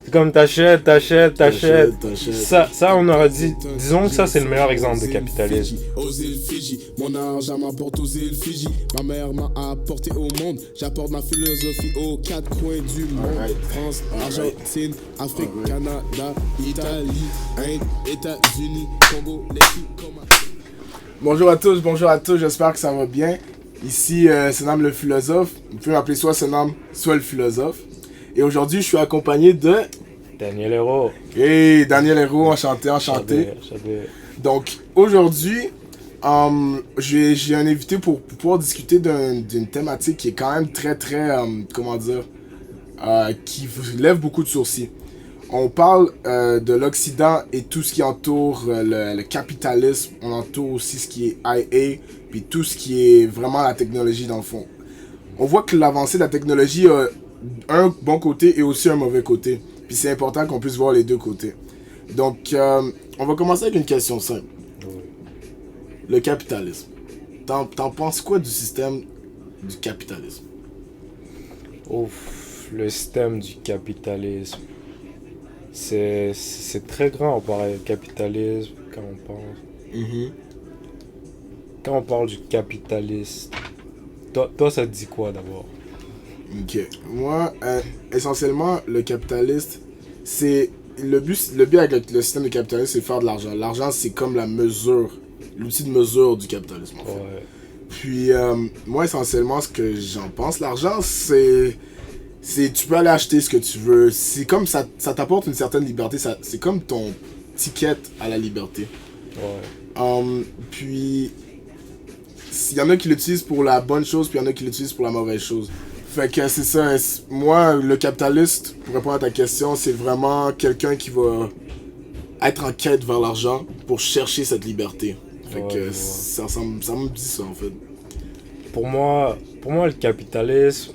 C'est comme t'achètes. T'achètes. Ça, on aurait dit... Disons que ça, c'est le meilleur exemple de capitalisme. Aux îles Fidji, mon argent m'apporte aux îles Fidji. Ma mère m'a apporté au monde. J'apporte ma philosophie aux quatre coins du monde. France, Argentine, Afrique, Canada, Italie, Inde, États-Unis, Congo, les Comores. Bonjour à tous, j'espère que ça va bien. Ici, c'est Nam le philosophe. Vous pouvez m'appeler soit Senam, soit le philosophe. Et aujourd'hui, je suis accompagné de... Daniel Hérault. Hey, Daniel Hérault, enchanté. Donc, aujourd'hui, j'ai un invité pour pouvoir discuter d'une thématique qui est quand même très, qui lève beaucoup de sourcils. On parle de l'Occident et tout ce qui entoure le capitalisme. On entoure aussi ce qui est IA, puis tout ce qui est vraiment la technologie dans le fond. On voit que l'avancée de la technologie a un bon côté et aussi un mauvais côté. Puis c'est important qu'on puisse voir les deux côtés. Donc, on va commencer avec une question simple. Le capitalisme. T'en penses quoi du système du capitalisme? Ouf, le système du capitalisme. C'est très grand, on parle de capitalisme quand on pense. Quand on parle du capitalisme, toi ça te dit quoi d'abord? Ok. Moi, essentiellement, le capitaliste, c'est... Le but avec le système de capitalisme, c'est de faire de l'argent. L'argent, c'est comme la mesure, l'outil de mesure du capitalisme, en fait. Ouais. Puis, moi, essentiellement, ce que j'en pense, l'argent, c'est tu peux aller acheter ce que tu veux. C'est comme ça t'apporte une certaine liberté. C'est comme ton ticket à la liberté. Ouais. Puis, il y en a qui l'utilisent pour la bonne chose, puis il y en a qui l'utilisent pour la mauvaise chose. Fait que c'est ça. Moi, le capitaliste, pour répondre à ta question, c'est vraiment quelqu'un qui va être en quête vers l'argent pour chercher cette liberté. Fait que ça me dit ça, en fait. Pour moi, le capitalisme,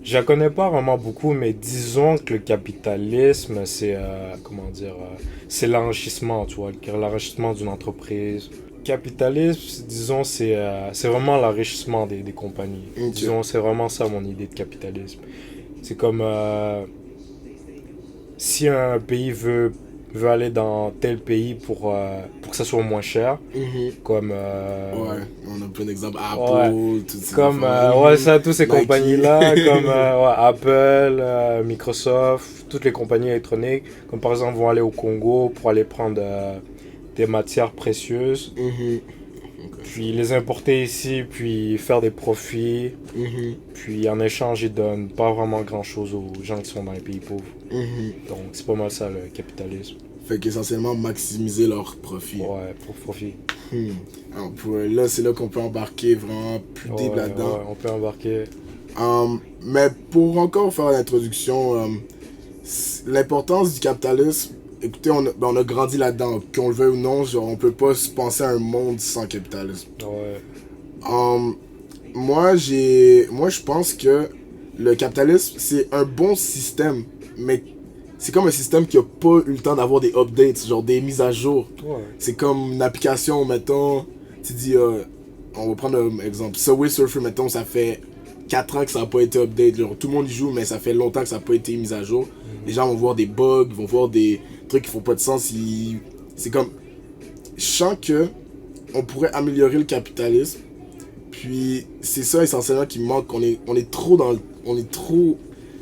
je la connais pas vraiment beaucoup, mais disons que le capitalisme, c'est c'est l'enrichissement, tu vois, l'enrichissement d'une entreprise. Capitalisme, disons, c'est vraiment l'enrichissement des compagnies. Okay. Disons, c'est vraiment ça mon idée de capitalisme. C'est comme si un pays veut aller dans tel pays pour que ça soit moins cher, comme... ouais, on a plein d'exemples. Apple, tout ça. Comme, tous ces Nike. compagnies-là, comme Apple, Microsoft, toutes les compagnies électroniques, comme par exemple vont aller au Congo pour aller prendre des matières précieuses, puis les importer ici, puis faire des profits, puis en échange ils donnent pas vraiment grand-chose aux gens qui sont dans les pays pauvres. Donc c'est pas mal ça le capitalisme. Fait qu'essentiellement maximiser leur profit. Ouais, pour profit. Alors là, c'est là qu'on peut embarquer vraiment plus deep là-dedans. Ouais, on peut embarquer. Mais pour encore faire l'introduction, l'importance du capitalisme, écoutez, on a grandi là-dedans. Qu'on le veuille ou non, genre, on peut pas se penser à un monde sans capitalisme. Ouais. Moi, je pense que le capitalisme, c'est un bon système, mais c'est comme un système qui a pas eu le temps d'avoir des updates, genre des mises à jour. Ouais. C'est comme une application, mettons, tu dis, on va prendre un exemple. Subway Surfer, mettons, ça fait 4 ans que ça n'a pas été update. Genre, tout le monde y joue, mais ça fait longtemps que ça n'a pas été mis à jour. Les gens vont voir des bugs, vont voir des trucs qui font pas de sens. C'est comme... Je sens que on pourrait améliorer le capitalisme. Puis c'est ça essentiellement qui manque. On est trop dans...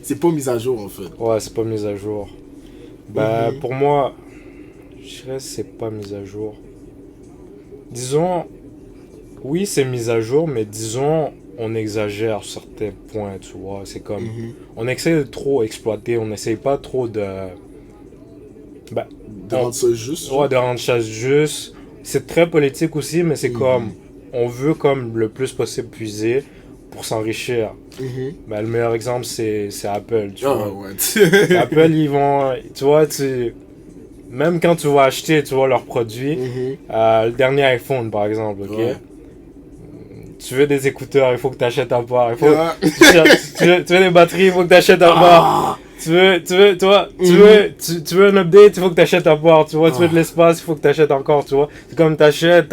C'est pas mis à jour, en fait. Ouais, c'est pas mis à jour. Pour moi, je dirais que c'est pas mis à jour. Disons, oui, c'est mis à jour, mais disons, on exagère sur certains points, tu vois. C'est comme, on essaie de trop exploiter, on essaie pas trop de... de rendre ça juste. Ouais, de rendre ça juste. C'est très politique aussi, mais c'est comme, on veut comme le plus possible puiser pour s'enrichir. Le meilleur exemple, c'est Apple, tu vois. Ouais. Apple, ils vont... Tu vois, même quand tu vas acheter, tu vois, leurs produits, le dernier iPhone, par exemple, ok? Ouais. Tu veux des écouteurs, il faut que tu achètes à part. Tu veux des batteries, il faut que tu achètes à part. Tu veux un update, il faut que tu achètes à part. Tu vois, tu veux de l'espace, il faut que tu achètes encore, tu vois. C'est comme t'achètes.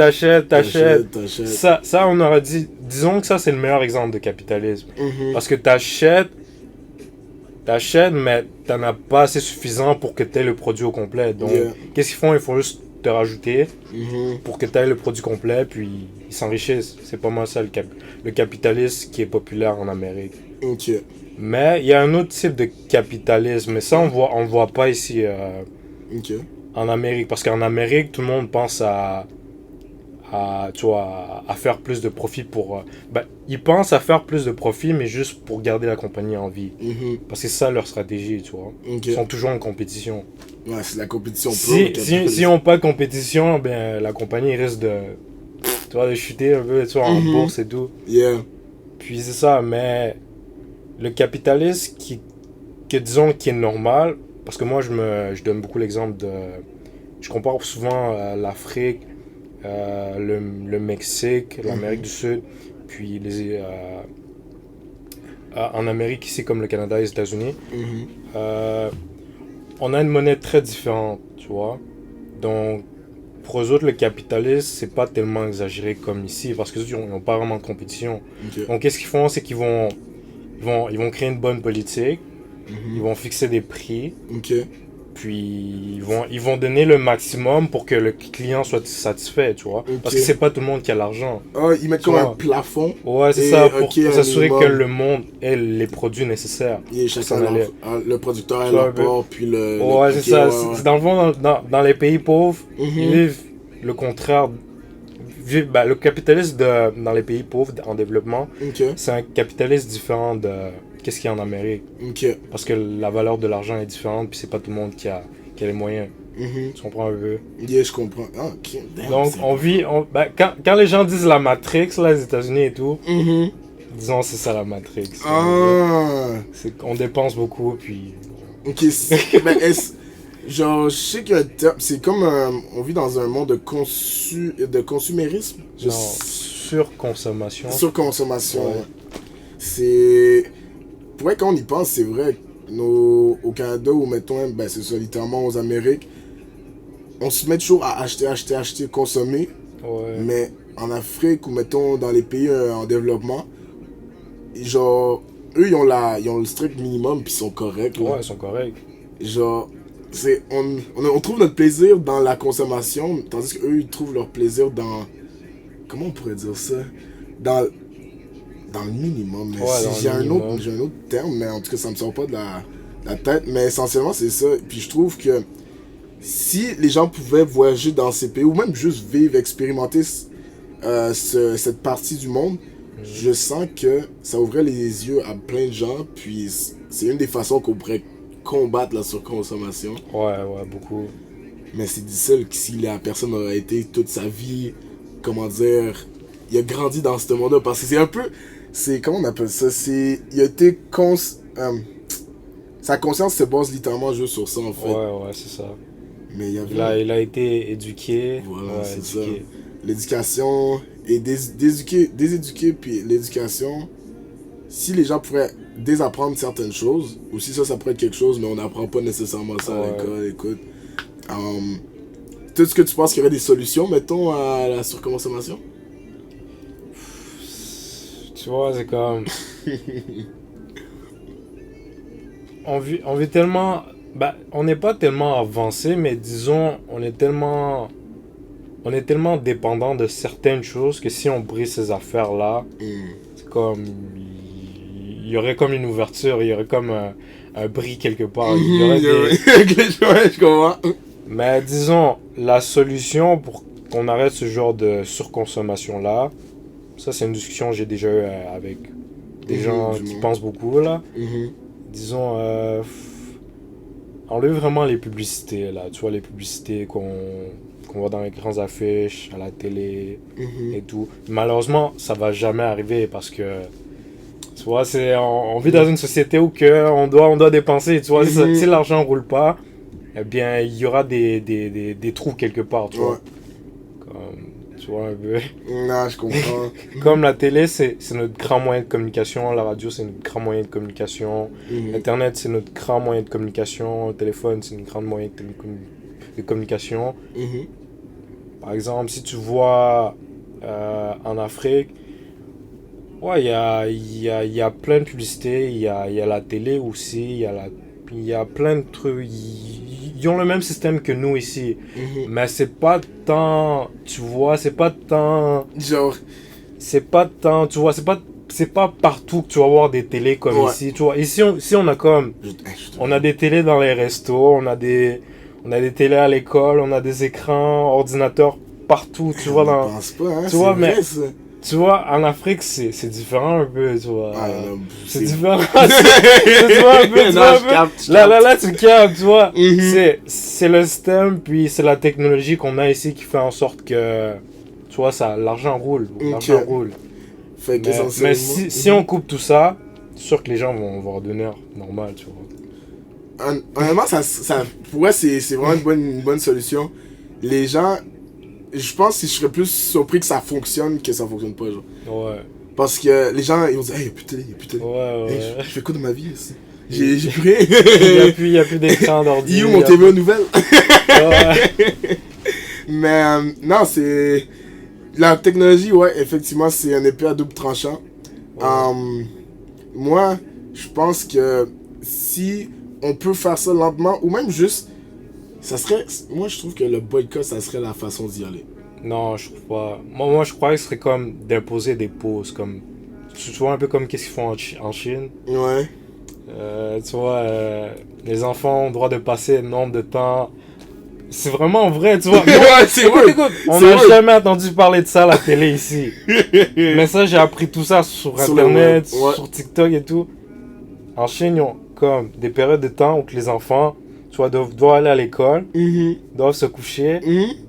Ça, on aurait dit... Disons que ça, c'est le meilleur exemple de capitalisme. Parce que t'achètes t'achètes, mais t'en as pas assez suffisant pour que t'aies le produit au complet. Donc, qu'est-ce qu'ils font? Ils font juste te rajouter pour que t'aies le produit complet, puis ils s'enrichissent. C'est pas mal ça, le capitalisme qui est populaire en Amérique. Ok. Mais il y a un autre type de capitalisme, mais ça, on voit pas ici Ok. en Amérique. Parce qu'en Amérique, tout le monde pense tu vois, à faire plus de profit pour... ils pensent à faire plus de profit, mais juste pour garder la compagnie en vie. Parce que c'est ça leur stratégie, tu vois. Ok. Ils sont toujours en compétition. Ouais, c'est la compétition. Si on n'a pas de compétition, ben, la compagnie risque tu vois, de chuter un peu, tu vois, en bourse et tout. Yeah. Puis c'est ça, mais le capitalisme disons, qui est normal, parce que moi, je donne beaucoup l'exemple de... Je compare souvent l'Afrique, le Mexique, l'Amérique du Sud, puis en Amérique ici comme le Canada et les États-Unis, on a une monnaie très différente, tu vois. Donc pour eux autres, le capitalisme, c'est pas tellement exagéré comme ici, parce que ils n'ont pas vraiment de compétition. Donc qu'est-ce qu'ils font, c'est qu'ils vont créer une bonne politique, ils vont fixer des prix. Puis ils vont donner le maximum pour que le client soit satisfait, tu vois. Parce que c'est pas tout le monde qui a l'argent. Ils mettent comme un plafond. Ouais, c'est ça, pour s'assurer que le monde ait les produits nécessaires. Et chacun le producteur a leur part, puis le... Ouais, c'est ça. Ouais. Dans le fond, dans les pays pauvres, ils vivent le contraire. Le capitalisme dans les pays pauvres, en développement, c'est un capitalisme différent de... Qu'est-ce qu'il y a en Amérique? Parce que la valeur de l'argent est différente, puis c'est pas tout le monde qui a les moyens. Tu comprends un peu? Yeah, je comprends. Damn, donc, on vit... quand les gens disent la Matrix, là, les États-Unis et tout, disons, c'est ça la Matrix. On dépense beaucoup, puis... Ok, mais genre, je sais qu'il y a un terme... C'est comme... on vit dans un monde de consumérisme. Surconsommation. Surconsommation, ouais. C'est... Pour vrai, quand on y pense, c'est vrai. Au Canada, ou mettons, c'est ça, littéralement aux Amériques, on se met toujours à acheter, consommer. Ouais. Mais en Afrique, ou mettons, dans les pays en développement, genre, eux, ils ont le strict minimum, puis ils sont corrects. Ouais, ils sont corrects. Genre, on trouve notre plaisir dans la consommation, tandis qu'eux, ils trouvent leur plaisir dans... Comment on pourrait dire ça? Dans le minimum. Mais j'ai un autre terme, mais en tout cas, ça me sort pas de la tête. Mais essentiellement, c'est ça. Puis je trouve que si les gens pouvaient voyager dans ces pays, ou même juste vivre, expérimenter cette partie du monde, je sens que ça ouvrait les yeux à plein de gens. Puis c'est une des façons qu'on pourrait combattre la surconsommation. Ouais, beaucoup. Mais c'est difficile que si la personne aurait été toute sa vie, comment dire, il a grandi dans ce monde-là. Parce que c'est un peu... comment on appelle ça? Il a été sa conscience se base littéralement juste sur ça, en fait. Ouais, c'est ça. Mais il a été éduqué. Voilà, c'est ça. L'éducation, et déséduquer, puis l'éducation, si les gens pourraient désapprendre certaines choses, aussi ça pourrait être quelque chose, mais on n'apprend pas nécessairement ça à l'école, écoute. Est-ce que tu penses qu'il y aurait des solutions, mettons, à la surconsommation? Tu vois, c'est comme... on vit tellement... on n'est pas tellement avancé, mais disons, on est tellement dépendant de certaines choses que si on brise ces affaires-là, c'est comme... Il y aurait comme une ouverture, il y aurait comme un bris quelque part. Il y aurait je comprends. Mais disons, la solution pour qu'on arrête ce genre de surconsommation-là, ça, c'est une discussion que j'ai déjà eue avec des gens qui pensent beaucoup, là. Disons, enlever vraiment les publicités, là. Tu vois, les publicités qu'on voit dans les grandes affiches, à la télé et tout. Malheureusement, ça va jamais arriver parce que, tu vois, on vit dans une société où on doit dépenser, tu vois. Si l'argent roule pas, eh bien, il y aura des trous quelque part, tu vois. Tu vois un peu. Non, je comprends. Comme la télé, c'est notre grand moyen de communication. La radio, c'est notre grand moyen de communication. Internet, c'est notre grand moyen de communication. Le téléphone, c'est notre grand moyen de communication. Par exemple, si tu vois en Afrique, Ouais, il y a plein de publicités, il y a la télé aussi, il y a plein de trucs. Ils ont le même système que nous ici. Mais c'est pas tant, tu vois, Genre, tu vois, c'est pas partout que tu vas voir des télés comme ici, tu vois. Ici, on a comme, on a des télés dans les restos, on a des télés à l'école, on a des écrans, ordinateurs partout, tu vois. je pense pas, hein, tu vois, vrai, mais ça. tu vois, en Afrique, c'est différent un peu, tu vois. Ah, non, c'est différent. Tu vois un peu, tu Non, vois un je peu. capte, je Là, tu captes, tu vois. Mhm. C'est le système, puis c'est la technologie qu'on a ici qui fait en sorte que, tu vois, l'argent roule. L'argent Ok. roule. Fait Mais qu'essentiellement... si on coupe tout ça, c'est sûr que les gens vont redevenir normal, tu vois. Honnêtement, pour moi, c'est vraiment une bonne solution. Les gens, je pense que je serais plus surpris que ça fonctionne que ça fonctionne pas, genre. Ouais. Parce que les gens, ils vont dire, hey, y'a plus de télé, y'a plus de télé. Ouais, Hey, ouais. je fais quoi de ma vie ici? J'ai plus rien. Il y a plus d'écran d'ordi. You, mon TV aux nouvelles. Ouais. Mais non, c'est... La technologie, ouais, effectivement, c'est un épée à double tranchant. Ouais. Moi, je pense que si on peut faire ça lentement, ou même juste, ça serait... Moi, je trouve que le boycott, ça serait la façon d'y aller. Non, je trouve pas. Moi, je crois que ce serait comme d'imposer des pauses, comme... Tu vois un peu comme qu'est-ce qu'ils font en Chine. Ouais. Tu vois, les enfants ont le droit de passer un nombre de temps. C'est vraiment vrai, tu vois. Ouais, c'est vrai. Écoute, on C'est n'a vrai. jamais entendu parler de ça à la télé ici. Mais ça, j'ai appris tout ça sur Sur le Internet, web, ouais. sur TikTok et tout. En Chine, ils ont comme des périodes de temps où que les enfants, tu vois, doivent aller à l'école, doivent se coucher,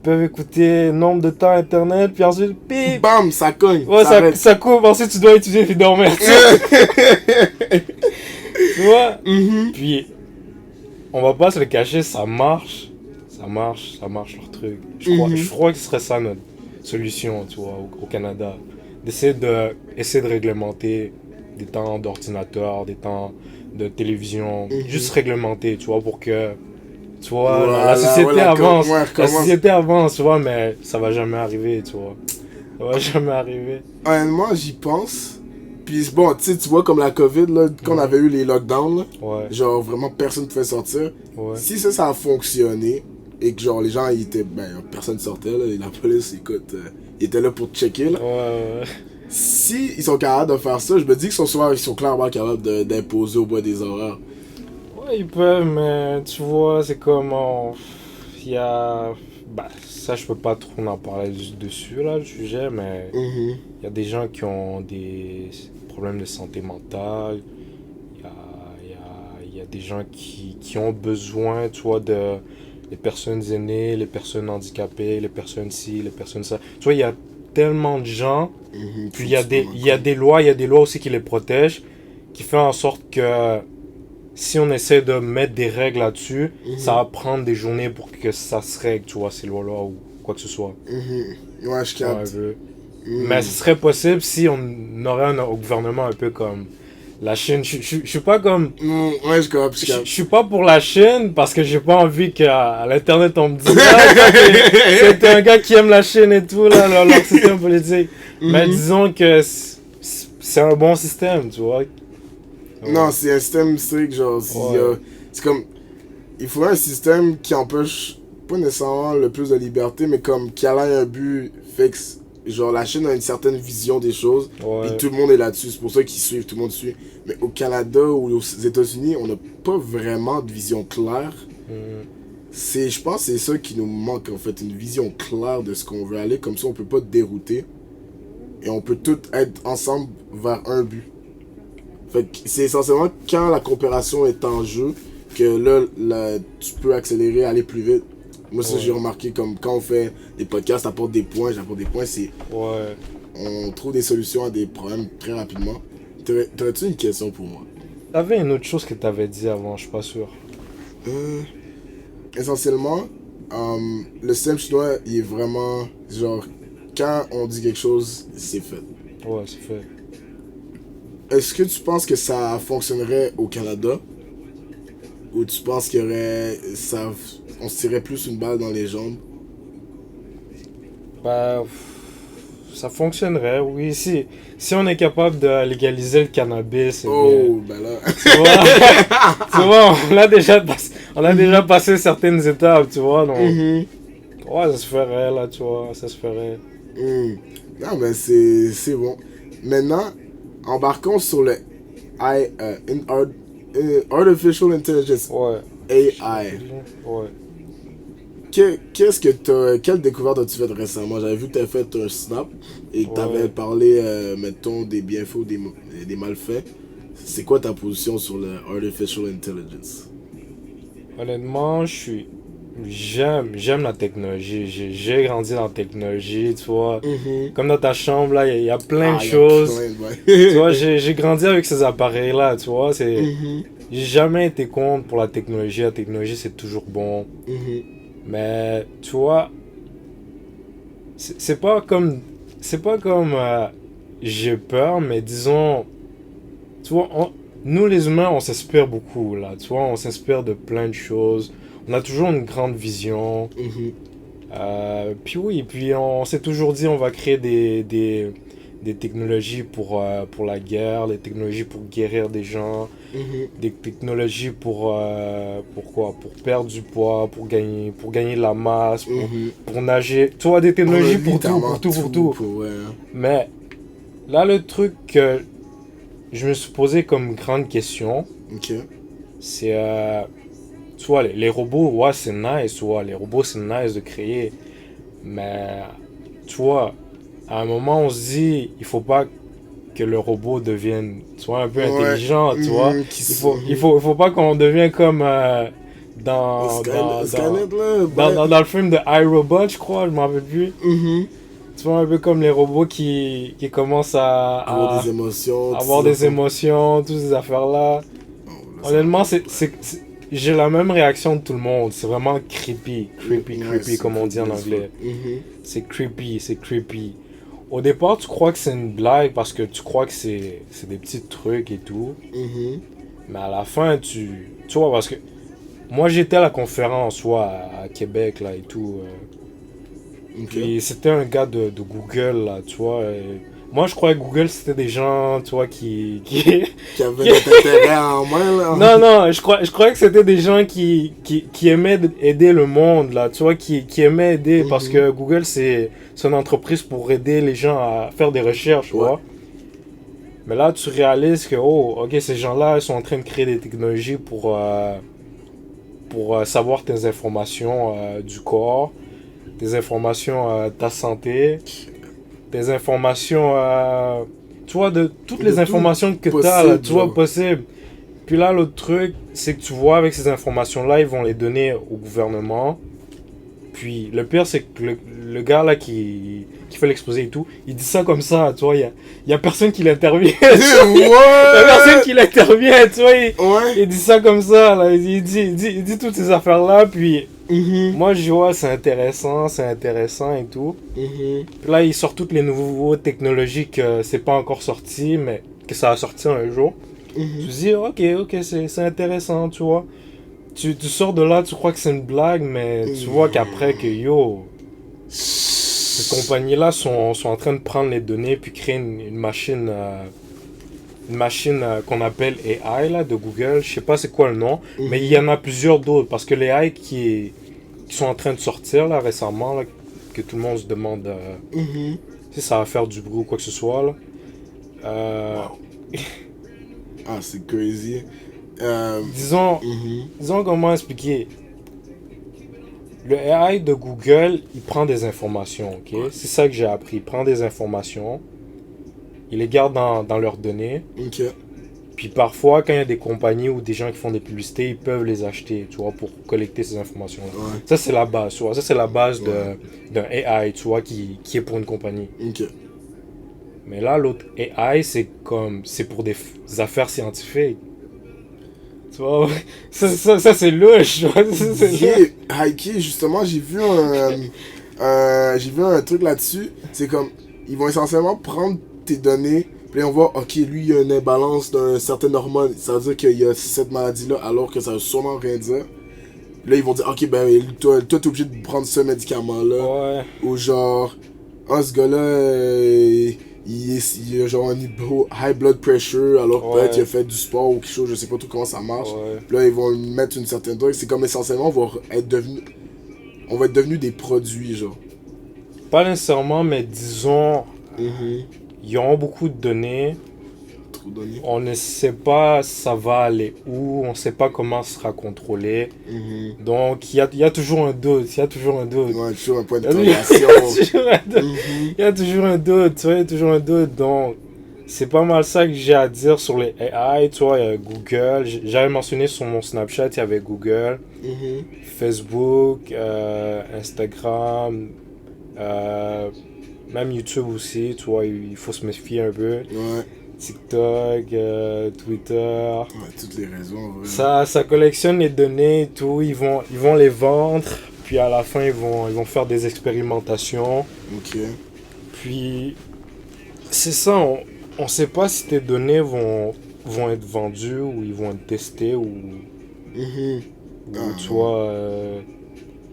peuvent écouter nombre de temps Internet, puis ensuite, pip, Bam, ça cogne. ouais, arrête. ça coupe, ensuite tu dois étudier puis dormir. Tu vois? Puis, on va pas se le cacher, ça marche leur truc. Je crois que ce serait ça notre solution, tu vois, au Canada. D'essayer de réglementer des temps d'ordinateur, des temps de télévision, juste réglementer, tu vois, pour que, tu vois, la société avance. La société avance, tu vois, mais ça va jamais arriver, tu vois. Ça va jamais arriver. Honnêtement, j'y pense. Puis bon, tu sais, tu vois, comme la COVID, là, quand on avait eu les lockdowns, là, Ouais, genre vraiment personne ne pouvait sortir. ouais. Si ça a fonctionné, et que genre les gens, ils étaient, personne sortait, là, et la police, écoute, ils étaient là pour checker, là. Ouais. Si ils sont capables de faire ça, je me dis qu'ils sont clairement capables d'imposer au bois des horaires. Ouais, ils peuvent, mais tu vois, c'est comme il y a... Bah, ça, je peux pas trop en parler dessus, là, le sujet, mais il y a des gens qui ont des problèmes de santé mentale. Il y a des gens qui ont besoin, tu vois, les personnes aînées, les personnes handicapées, les personnes ci, les personnes ça. Tu vois, il y a tellement de gens, puis il y a des lois aussi qui les protègent, qui fait en sorte que si on essaie de mettre des règles là-dessus, ça va prendre des journées pour que ça se règle, tu vois, ces lois-là ou quoi que ce soit. Ouais, je capte. Ouais, mais ce serait possible si on aurait un gouvernement un peu comme la Chine. Je suis pas comme... Ouais, je capte. Je suis pas pour la Chine parce que j'ai pas envie qu'à l'internet on me dise ah, t'es un gars qui aime la Chine et tout, là, leur système politique. Mais disons que c'est un bon système, tu vois. Non, c'est un système strict, genre, c'est comme, il faudrait un système qui empêche, pas nécessairement le plus de liberté, mais comme, qui a un but fixe. Genre, la Chine a une certaine vision des choses, et tout le monde est là-dessus, c'est pour ça qu'ils suivent, tout le monde suit. Mais au Canada ou aux États-Unis, on n'a pas vraiment de vision claire. Je pense que c'est ça qui nous manque, en fait, une vision claire de ce qu'on veut aller, comme ça on peut pas dérouter, et on peut tous être ensemble vers un but. Fait que c'est essentiellement quand la coopération est en jeu que là tu peux accélérer, aller plus vite. Moi, ça, j'ai remarqué, comme quand on fait des podcasts, j'apporte des points, c'est... Ouais. On trouve des solutions à des problèmes très rapidement. T'aurais-tu une question pour moi? T'avais une autre chose que t'avais dit avant, je suis pas sûr. Essentiellement, le système chinois, il est vraiment, genre, quand on dit quelque chose, c'est fait. Ouais, c'est fait. Est-ce que tu penses que ça fonctionnerait au Canada? Ou tu penses qu'il y aurait... on se tirait plus une balle dans les jambes? Bah, ça fonctionnerait, oui. Si on est capable de légaliser le cannabis, oh, ben là. Tu vois, on a déjà passé certaines étapes, tu vois. Donc, ouais, ça se ferait, là, tu vois, ça se ferait. Non, mais c'est bon. Maintenant, embarquons sur le Artificial Intelligence. Ouais. AI. Ouais. Quelle découverte as-tu faite récemment? J'avais vu que tu avais fait un snap et que tu avais parlé, mettons, des bienfaits ou des malfaits. C'est quoi ta position sur le Artificial Intelligence? Honnêtement, j'aime la technologie. J'ai grandi dans la technologie, tu vois. Comme dans ta chambre, là, il y a plein de choses. Tu vois, j'ai grandi avec ces appareils-là, tu vois. J'ai jamais été contre pour la technologie. La technologie, c'est toujours bon. Mais, tu vois, c'est pas comme j'ai peur, mais disons, tu vois, nous les humains, on s'inspire beaucoup, là, tu vois, on s'inspire de plein de choses. On a toujours une grande vision. Puis oui, puis on s'est toujours dit on va créer des technologies pour la guerre, des technologies pour guérir des gens, des technologies pour quoi? Pour perdre du poids, pour gagner de la masse, pour nager. Tu vois, des technologies pour tout. Mais là, le truc que je me suis posé comme grande question, c'est tu vois, les robots, ouais, c'est nice, ouais, les robots, c'est nice de créer. Mais, tu vois, à un moment, on se dit, il faut pas que le robot devienne, tu vois, un peu intelligent, tu vois. Il faut pas qu'on devienne comme dans le film de iRobot, je crois, je m'en rappelle plus. Tu vois, un peu comme les robots qui commencent à avoir des émotions. Des émotions, toutes ces affaires-là. Honnêtement, j'ai la même réaction de tout le monde. C'est vraiment creepy, comme on dit en anglais. C'est creepy. Au départ, tu crois que c'est une blague parce que tu crois que c'est des petits trucs et tout. Mais à la fin, tu vois, parce que moi, j'étais à la conférence, à Québec, là, et tout. Puis c'était un gars de Google, là, tu vois. Moi, je croyais que Google, c'était des gens, tu vois, qui avaient notre intérêt en main, là. Non, je croyais que c'était des gens qui aimaient aider le monde, là, tu vois, qui aimaient aider, parce que Google, c'est une entreprise pour aider les gens à faire des recherches, tu vois. Mais là, tu réalises que, ok, ces gens-là, ils sont en train de créer des technologies pour savoir tes informations du corps, tes informations de ta santé, tes informations, tu vois, de toutes les informations que tu as, tu vois, possible. Puis là, l'autre truc, c'est que tu vois, avec ces informations-là, ils vont les donner au gouvernement. Puis le pire, c'est que le gars là qui fait l'exposé et tout, il dit ça comme ça, tu vois, il y a personne qui l'intervient. Il y a personne qui l'intervient, tu vois, il dit ça comme ça, là, il dit toutes ces affaires-là, puis moi je vois, c'est intéressant et tout. Puis là, il sort toutes les nouvelles technologies que c'est pas encore sorti, mais que ça va sortir un jour. Tu te dis, ok, c'est intéressant, tu vois. Tu sors de là, tu crois que c'est une blague, mais tu vois qu'après que ces compagnies-là sont en train de prendre les données puis créer une machine qu'on appelle AI là, de Google. Je sais pas c'est quoi le nom, mais il y en a plusieurs d'autres parce que les AI qui sont en train de sortir là récemment, là, que tout le monde se demande si ça va faire du bruit ou quoi que ce soit. Là. Ah, c'est crazy. Disons comment expliquer. Le AI de Google, il prend des informations, ok? C'est ça que j'ai appris. Il prend des informations, il les garde dans leurs données. Puis parfois, quand il y a des compagnies ou des gens qui font des publicités, ils peuvent les acheter, tu vois, pour collecter ces informations-là. Ça, c'est la base, tu vois. Ça, c'est la base d'un AI, tu vois, qui est pour une compagnie. Mais là, l'autre AI, c'est pour des affaires scientifiques. Tu vois, ça c'est louche. Heike, justement, j'ai vu un truc là-dessus. C'est comme, ils vont essentiellement prendre tes données, puis on voit, ok, lui, il y a une imbalance d'une certaine hormone. Ça veut dire qu'il y a cette maladie-là, alors que ça veut sûrement rien dire. Là, ils vont dire, ok, ben, toi, t'es obligé de prendre ce médicament-là. Ou genre, ah, ce gars-là, il a genre un high blood pressure, alors Ouais. peut-être il a fait du sport ou quelque chose, je sais pas tout comment ça marche. Ouais. Puis là, ils vont lui mettre une certaine drogue. C'est comme essentiellement, on va être devenu des produits, genre. Pas nécessairement, mais disons, ils ont beaucoup de données. Trop donné. On ne sait pas ça va aller où, on ne sait pas comment ce sera contrôlé. Donc, il y a toujours un doute, il y a toujours un doute. Ouais, toujours un point Il y a d'interrogation. toujours un doute. Il y a toujours un doute, tu vois, il y a toujours un doute. Donc, c'est pas mal ça que j'ai à dire sur les AI, tu vois, il y a Google. J'avais mentionné sur mon Snapchat, il y avait Google, Facebook, Instagram, même YouTube aussi, tu vois, il faut se méfier un peu. Ouais. TikTok, Twitter. Ouais, toutes les raisons, vrai. Ça collectionne les données et tout, ils vont les vendre, puis à la fin ils vont faire des expérimentations. Ok. Puis c'est ça, on sait pas si tes données vont être vendues ou ils vont être testées ou tu vois,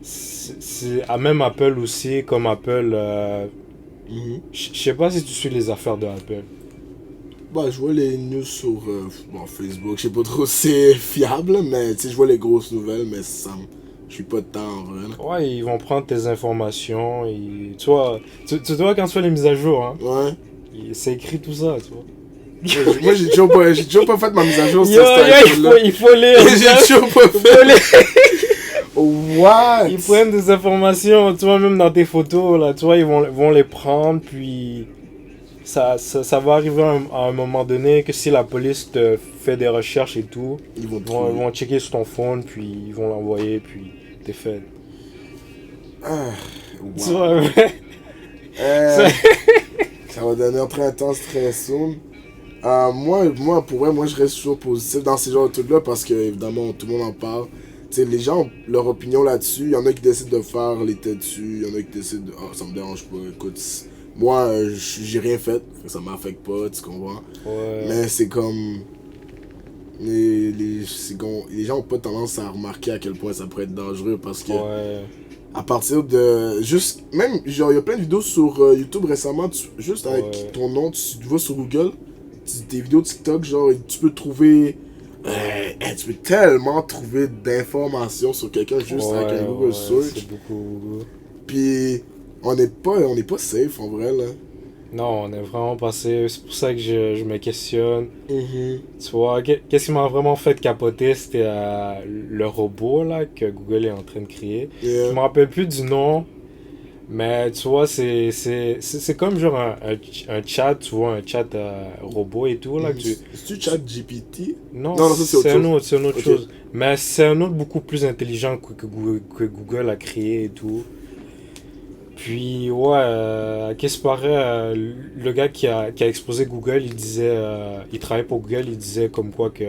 c'est à même Apple aussi, comme Apple, je sais pas si tu suis les affaires de Apple. Bah, je vois les news sur Facebook. Je sais pas trop si c'est fiable, mais tu sais, je vois les grosses nouvelles, mais ça je suis pas dedans en vrai. Là. Ouais, ils vont prendre tes informations. Tu vois, tu vois quand tu fais les mises à jour, hein, Ouais. c'est écrit tout ça, tu vois. Moi, j'ai toujours pas fait ma mise à jour sur Yo, cette il faut lire. J'ai toujours pas fait. What? Ils prennent des informations, tu vois, même dans tes photos, là, tu vois, ils vont les prendre, puis ça va arriver à un moment donné que si la police te fait des recherches et tout, Ils vont ils vont checker sur ton phone, puis ils vont l'envoyer, puis t'es fait. Wow. Tu vois, ouais. Ça va devenir très intense très soon. Moi, pour vrai, moi je reste toujours positif dans ces genres de trucs-là parce que, évidemment, tout le monde en parle. Tu sais, les gens ont leur opinion là-dessus. Il y en a qui décident de faire les têtes dessus. Il y en a qui décident de. Ah, ça me dérange pas. Écoute, moi, j'ai rien fait. Ça m'affecte pas, tu comprends? Ouais. Mais c'est comme. Les gens ont pas tendance à remarquer à quel point ça pourrait être dangereux parce que. Ouais. À partir de. Juste. Même, genre, il y a plein de vidéos sur YouTube récemment. Juste avec ton nom, tu vas sur Google. Tes vidéos TikTok, genre, tu peux trouver. Tu peux tellement trouver d'informations sur quelqu'un juste avec un Google Search. C'est beaucoup. Puis, on n'est pas safe en vrai, là. Non, on est vraiment passé. C'est pour ça que je me questionne. Tu vois, qu'est-ce qui m'a vraiment fait capoter, c'était le robot là, que Google est en train de créer. Je me rappelle plus du nom, mais tu vois, c'est comme genre un chat, tu vois, un chat robot et tout. Là, C'est-tu ChatGPT? Non, ça, c'est une autre Okay. chose. Mais c'est un autre beaucoup plus intelligent que Google a créé et tout. Puis, ouais, qu'est-ce qui paraît, le gars qui a exposé Google, il disait, il travaillait pour Google, il disait comme quoi que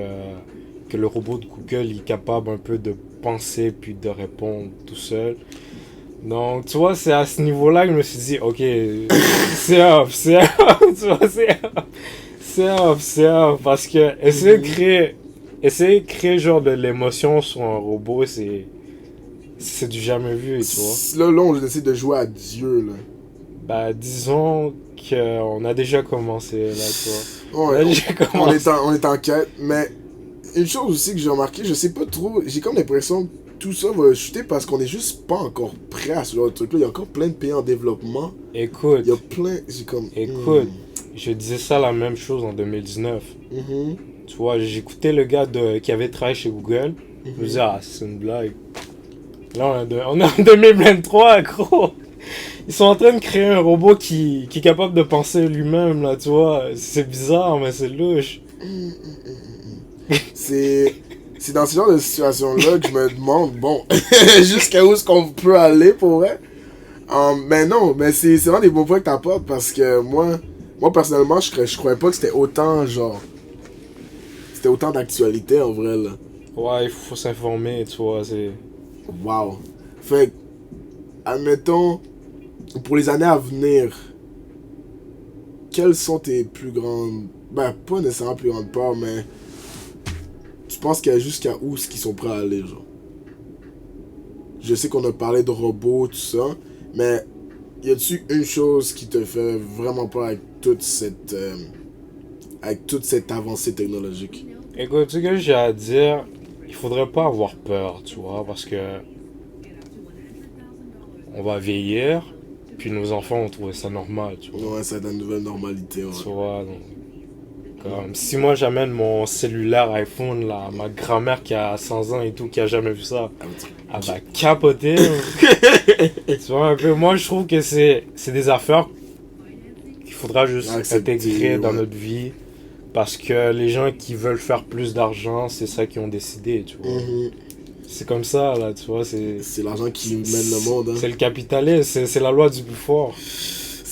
le robot de Google il est capable un peu de penser puis de répondre tout seul. Donc, tu vois, c'est à ce niveau-là que je me suis dit, ok, c'est off, tu vois, c'est off, parce que essayer de créer genre de l'émotion sur un robot, c'est du jamais vu, tu vois. Là, on essaie de jouer à Dieu, là. Bah, disons qu'on a déjà commencé, là, tu vois. Ouais, On on est en quête, mais une chose aussi que j'ai remarqué, je sais pas trop, j'ai comme l'impression que tout ça va chuter parce qu'on est juste pas encore prêt à ce genre de truc-là. Il y a encore plein de pays en développement. Écoute, Il y a plein, j'ai comme... je disais ça la même chose en 2019. Tu vois, j'écoutais le gars qui avait travaillé chez Google. Je me disais, ah, c'est une blague. Là, on est en 2023, gros. Ils sont en train de créer un robot qui est capable de penser lui-même, là, tu vois. C'est bizarre, mais c'est louche. C'est dans ce genre de situation-là que je me demande, bon, jusqu'à où est-ce qu'on peut aller pour vrai? Mais non, mais c'est vraiment des bons points que t'apportes parce que moi personnellement, je croyais pas que c'était autant, genre, c'était autant d'actualité en vrai, là. Ouais, il faut s'informer, tu vois, c'est... Wow. Fait que, admettons, pour les années à venir, quelles sont tes plus grandes... Ben, pas nécessairement plus grandes peurs, mais... Tu penses qu'il y a jusqu'à où ce qu'ils sont prêts à aller, genre? Je sais qu'on a parlé de robots, tout ça, mais y a-tu une chose qui te fait vraiment peur avec toute cette avancée technologique? Écoute, ce que j'ai à dire, il faudrait pas avoir peur, tu vois, parce que on va vieillir, puis nos enfants vont trouver ça normal, tu vois. Ouais, ça va être la nouvelle normalité, ouais. Tu vois, donc, comme, si moi j'amène mon cellulaire iPhone, là, ma grand-mère qui a 100 ans et tout, qui a jamais vu ça, elle va capoter. Tu vois, un peu, moi je trouve que c'est des affaires qu'il faudra juste intégrer dans notre vie. Parce que les gens qui veulent faire plus d'argent, c'est ça qu'ils ont décidé, tu vois. C'est comme ça, là, tu vois. C'est l'argent qui mène le monde, hein. C'est le capitalisme, c'est la loi du plus fort.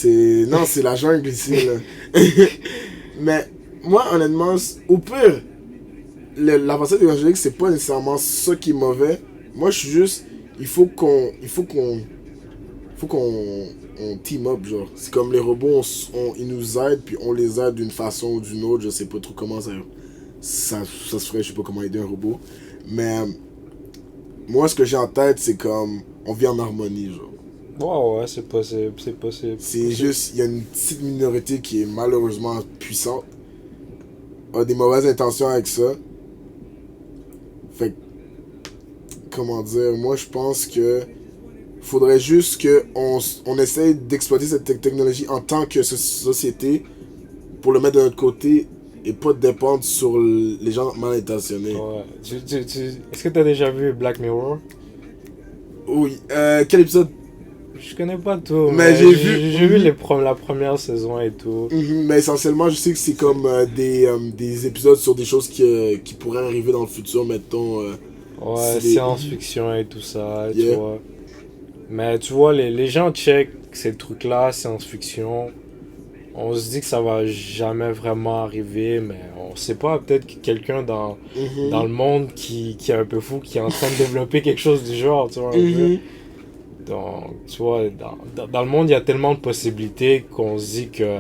Non, c'est la jungle ici, là. Mais, moi, honnêtement, au pire, l'avancée technologique, c'est pas nécessairement ça qui est mauvais. Moi, je suis juste... Il faut qu'on team up, genre. C'est comme les robots, ils nous aident, puis on les aide d'une façon ou d'une autre. Je sais pas trop comment ça se ferait, je sais pas comment aider un robot. Mais moi, ce que j'ai en tête, c'est comme on vit en harmonie, genre. Ouais, c'est possible. C'est juste, il y a une petite minorité qui est malheureusement puissante, a des mauvaises intentions avec ça. Fait que, comment dire, moi je pense que faudrait juste qu'on essaye d'exploiter cette technologie en tant que société pour le mettre de notre côté et pas dépendre sur les gens mal intentionnés. Ouais. Est-ce que t'as déjà vu Black Mirror? Oui. Quel épisode? Je connais pas tout, mais j'ai vu la première saison et tout. Mais essentiellement, je sais que c'est comme des épisodes sur des choses qui pourraient arriver dans le futur, mettons. Ouais, science-fiction et tout ça, tu vois. Mais tu vois, les gens checkent ces trucs-là, science-fiction. On se dit que ça va jamais vraiment arriver, mais on sait pas, peut-être que quelqu'un dans le monde qui est un peu fou, qui est en train de développer quelque chose du genre, tu vois. Donc, tu vois, dans le monde, il y a tellement de possibilités qu'on se dit que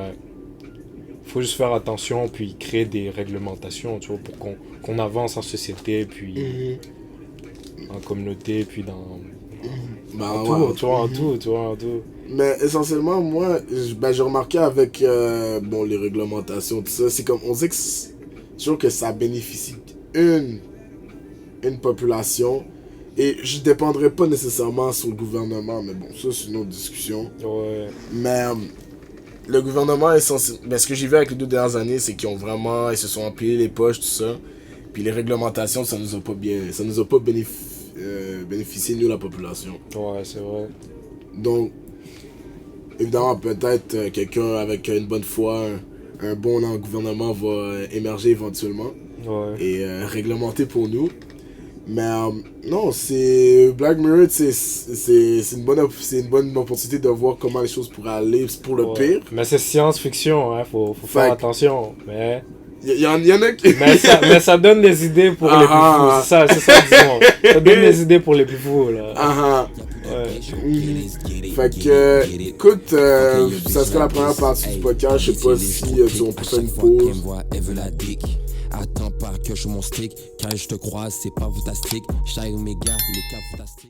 faut juste faire attention, puis créer des réglementations, tu vois, pour qu'on avance en société, puis en communauté, puis dans... en tout. Mais essentiellement, moi, j'ai remarqué avec les réglementations, tout ça, c'est comme, on dit que c'est sûr que ça bénéficie une population, et je dépendrai pas nécessairement sur le gouvernement, mais bon, ça c'est une autre discussion. Ouais. Mais le gouvernement est censé... Mais ce que j'ai vu avec les 2 dernières années, c'est qu'ils ont vraiment... Ils se sont empilés les poches, tout ça. Puis les réglementations, ça nous a pas bénéficié, nous, la population. Ouais, c'est vrai. Donc, évidemment, peut-être quelqu'un avec une bonne foi, un bon dans le gouvernement va émerger éventuellement. Ouais. Et réglementer pour nous. Mais non, c'est Black Mirror, c'est une bonne opportunité de voir comment les choses pourraient aller pour le pire. Mais c'est science-fiction, hein, faut faire attention. Mais il y en a qui... mais ça donne des idées pour les plus fous, c'est ça disons. Ça donne des idées pour les plus fous, là. Ouais. Fait que, écoute, ça serait la première partie du podcast. Je sais pas si on peut faire une pause. Attends pas que je mon stick, car je te croise, c'est pas fantastique. J'aille mes gars, les cas fantastiques.